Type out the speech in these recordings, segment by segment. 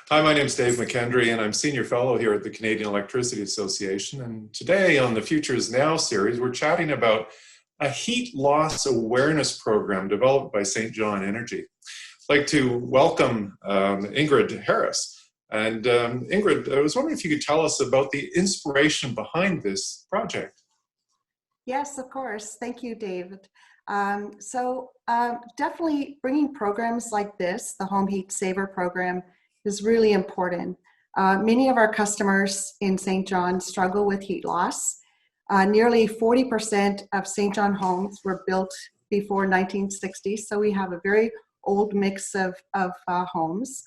Hi, my name is Dave McKendry, and I'm Senior Fellow here at the Canadian Electricity Association. And today on the Future is Now series, we're chatting about a heat loss awareness program developed by St. John Energy. I'd like to welcome Ingrid Harris. And Ingrid, I was wondering if you could tell us about the inspiration behind this project. Yes, of course. Thank you, David. Definitely bringing programs like this, the Home Heat Saver program, is really important. Many of our customers in St. John struggle with heat loss. Nearly 40% of St. John homes were built before 1960, so we have a very old mix of homes.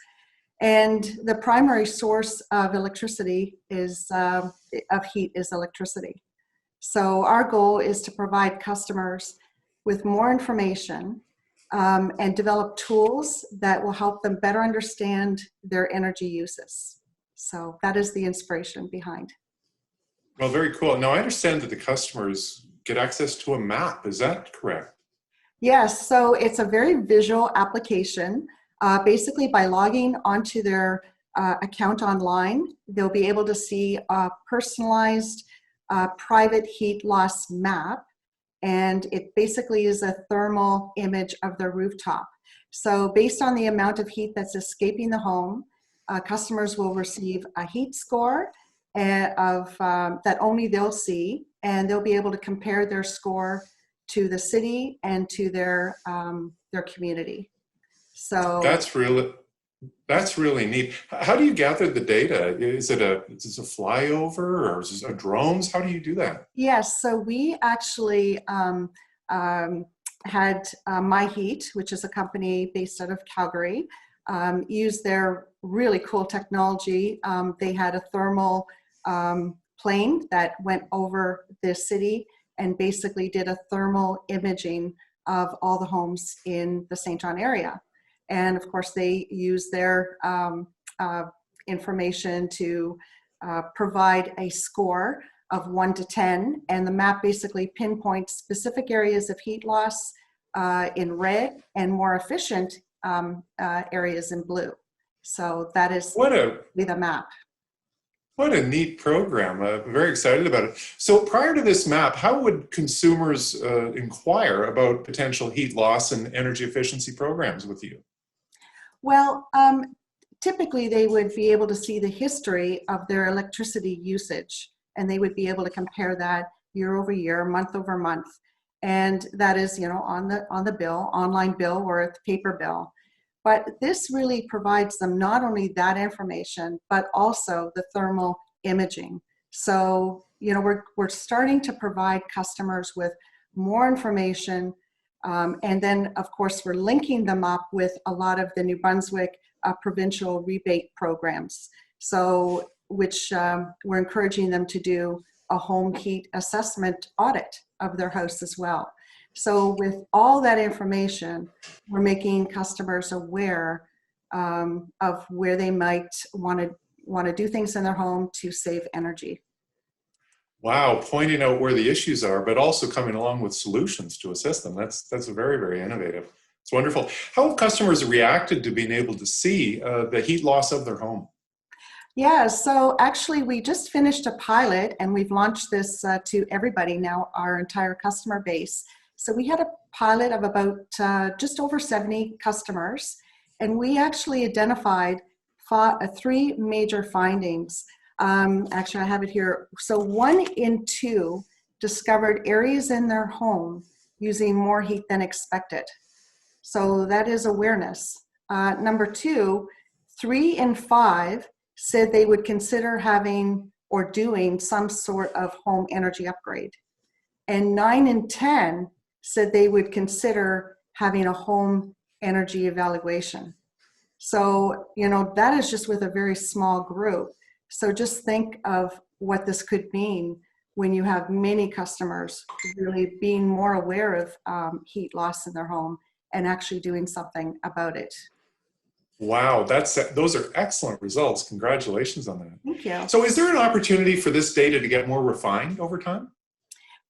And the primary source of electricity of heat is electricity. So our goal is to provide customers with more information and develop tools that will help them better understand their energy uses. So that is the inspiration behind. Well, very cool. Now, I understand that the customers get access to a map. Is that correct? Yes, so it's a very visual application. Basically, by logging onto their account online, they'll be able to see a personalized private heat loss map. And it basically is a thermal image of the rooftop. So based on the amount of heat that's escaping the home, customers will receive a heat score that only they'll see, and they'll be able to compare their score to the city and to their community. So That's really neat. How do you gather the data? Is it a flyover, or is it drones? How do you do that? Yes, so we actually had My Heat, which is a company based out of Calgary, use their really cool technology. They had a thermal plane that went over the city and basically did a thermal imaging of all the homes in the St. John area. And of course, they use their information to provide a score of 1 to 10. And the map basically pinpoints specific areas of heat loss in red and more efficient areas in blue. So that is the map. What a neat program. I'm very excited about it. So prior to this map, how would consumers inquire about potential heat loss and energy efficiency programs with you? Well, typically they would be able to see the history of their electricity usage, and they would be able to compare that year over year, month over month. And that is, on the bill, online bill or a paper bill. But this really provides them not only that information, but also the thermal imaging. So, we're starting to provide customers with more information. And then, of course, we're linking them up with a lot of the New Brunswick provincial rebate programs. So, which we're encouraging them to do a home heat assessment audit of their house as well. So with all that information, we're making customers aware of where they might want to do things in their home to save energy. Wow, pointing out where the issues are, but also coming along with solutions to assist them. That's very, very innovative. It's wonderful. How have customers reacted to being able to see the heat loss of their home? Yeah, so actually we just finished a pilot and we've launched this to everybody now, our entire customer base. So we had a pilot of about just over 70 customers, and we actually identified 3 major findings. Actually, I have it here. So 1 in 2 discovered areas in their home using more heat than expected. So that is awareness. Number 2, 3 in 5 said they would consider having or doing some sort of home energy upgrade. And 9 in 10 said they would consider having a home energy evaluation. So, that is just with a very small group. So just think of what this could mean when you have many customers really being more aware of heat loss in their home and actually doing something about it. Wow, those are excellent results. Congratulations on that. Thank you. So is there an opportunity for this data to get more refined over time?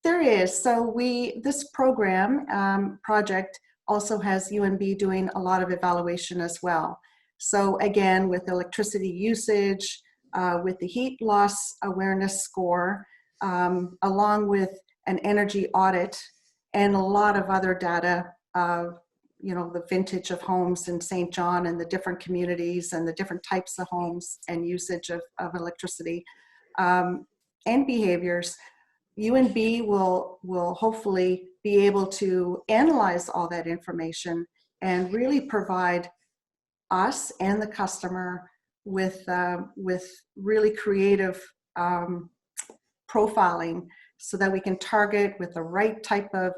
There is. So this program project also has UNB doing a lot of evaluation as well. So again, with electricity usage, with the heat loss awareness score, along with an energy audit and a lot of other data, the vintage of homes in St. John and the different communities and the different types of homes and usage of electricity, and behaviors. UNB will hopefully be able to analyze all that information and really provide us and the customer with really creative profiling, so that we can target with the right type of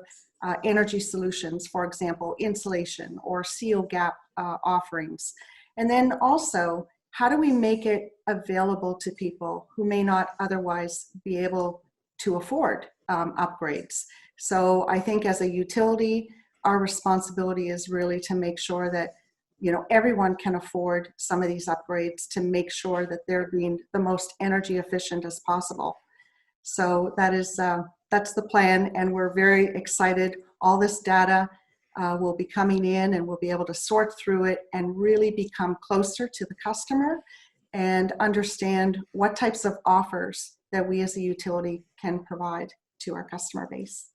energy solutions, for example, insulation or seal gap offerings. And then also, how do we make it available to people who may not otherwise be able to afford upgrades? So I think as a utility, our responsibility is really to make sure that everyone can afford some of these upgrades, to make sure that they're being the most energy efficient as possible. So that's the plan, and we're very excited. All this data will be coming in, and we'll be able to sort through it and really become closer to the customer and understand what types of offers that we as a utility can provide to our customer base.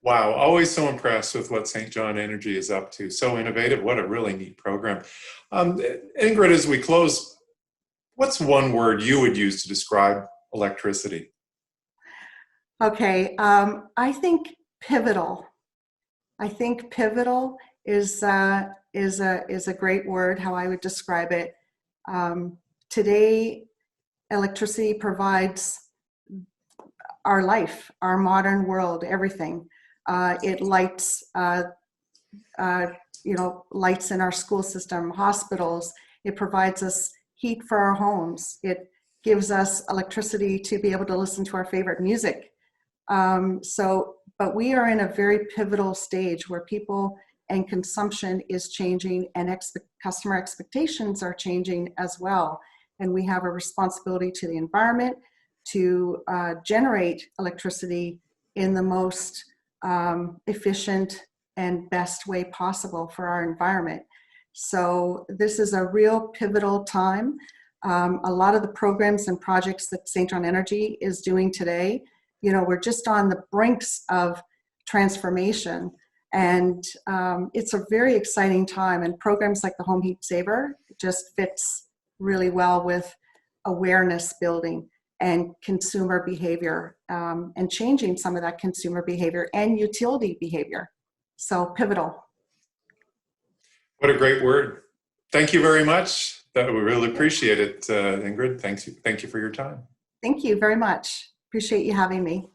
Wow, always so impressed with what St. John Energy is up to. So innovative. What a really neat program. Ingrid, as we close, what's one word you would use to describe electricity? Okay, I think pivotal. I think pivotal is a great word, how I would describe it. Today, electricity provides our life, our modern world, everything. It lights, lights in our school system, hospitals. It provides us heat for our homes. It gives us electricity to be able to listen to our favorite music. But we are in a very pivotal stage where people and consumption is changing, and customer expectations are changing as well. And we have a responsibility to the environment to generate electricity in the most efficient and best way possible for our environment. So this is a real pivotal time. A lot of the programs and projects that St. John Energy is doing today, we're just on the brinks of transformation, and it's a very exciting time. And programs like the Home Heat Saver just fits really well with awareness building and consumer behavior, and changing some of that consumer behavior and utility behavior. So pivotal. What a great word. Thank you very much. We really appreciate it, Ingrid. Thank you for your time. Thank you very much. Appreciate you having me.